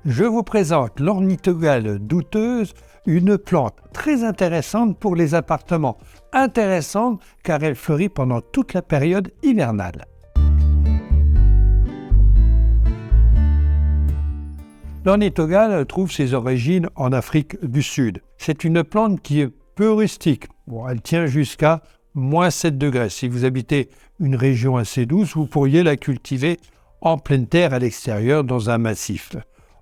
Je vous présente l'ornithogale douteuse, une plante très intéressante pour les appartements. Intéressante car elle fleurit pendant toute la période hivernale. L'ornithogale trouve ses origines en Afrique du Sud. C'est une plante qui est peu rustique. Elle tient jusqu'à moins 7 degrés. Si vous habitez une région assez douce, vous pourriez la cultiver en pleine terre à l'extérieur dans un massif.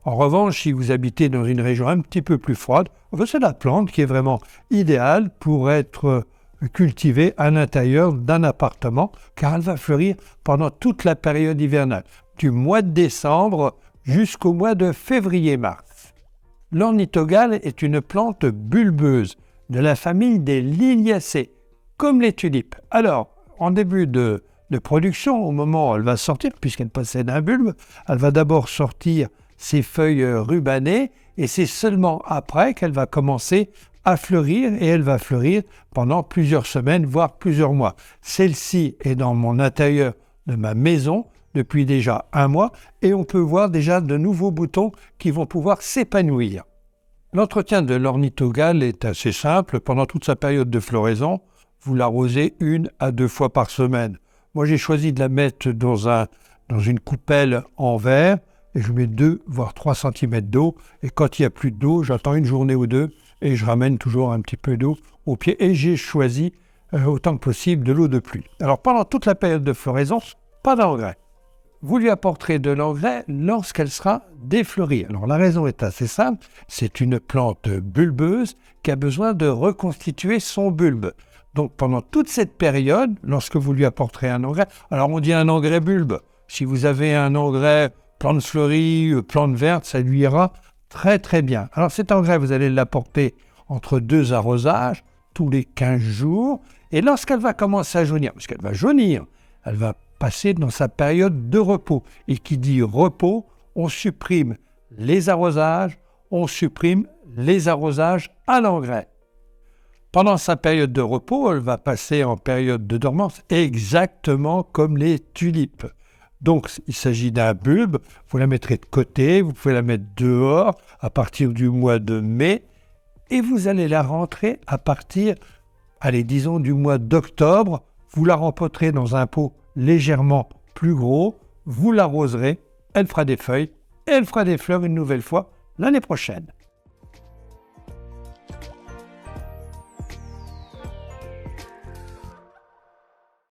En revanche, si vous habitez dans une région un petit peu plus froide, c'est la plante qui est vraiment idéale pour être cultivée à l'intérieur d'un appartement, car elle va fleurir pendant toute la période hivernale, du mois de décembre jusqu'au mois de février-mars. L'ornithogale est une plante bulbeuse de la famille des Liliacées, comme les tulipes. Alors, en début de production, au moment où elle va sortir, puisqu'elle possède un bulbe, elle va d'abord sortir ses feuilles rubanées et c'est seulement après qu'elle va commencer à fleurir et elle va fleurir pendant plusieurs semaines, voire plusieurs mois. Celle-ci est dans mon intérieur de ma maison depuis déjà un mois et on peut voir déjà de nouveaux boutons qui vont pouvoir s'épanouir. L'entretien de l'ornithogale est assez simple. Pendant toute sa période de floraison, vous l'arrosez 1 à 2 fois par semaine. Moi, j'ai choisi de la mettre dans une coupelle en verre et je mets 2 voire 3 cm d'eau. Et quand il n'y a plus d'eau, j'attends une journée ou deux et je ramène toujours un petit peu d'eau au pied. Et j'ai choisi autant que possible de l'eau de pluie. Alors, pendant toute la période de floraison, pas d'engrais. Vous lui apporterez de l'engrais lorsqu'elle sera défleurie. Alors la raison est assez simple, c'est une plante bulbeuse qui a besoin de reconstituer son bulbe. Donc pendant toute cette période, lorsque vous lui apporterez un engrais, alors on dit un engrais bulbe, si vous avez un engrais plante fleurie, plante verte, ça lui ira très très bien. Alors cet engrais, vous allez l'apporter entre 2 arrosages, tous les 15 jours, et lorsqu'elle va commencer à jaunir, parce qu'elle va jaunir, elle va passer dans sa période de repos. Et qui dit repos, on supprime les arrosages à l'engrais. Pendant sa période de repos, elle va passer en période de dormance, exactement comme les tulipes. Donc, il s'agit d'un bulbe, vous la mettrez de côté, vous pouvez la mettre dehors à partir du mois de mai, et vous allez la rentrer à partir, disons, du mois d'octobre. Vous la rempoterez dans un pot légèrement plus gros, vous l'arroserez, elle fera des feuilles et elle fera des fleurs une nouvelle fois l'année prochaine.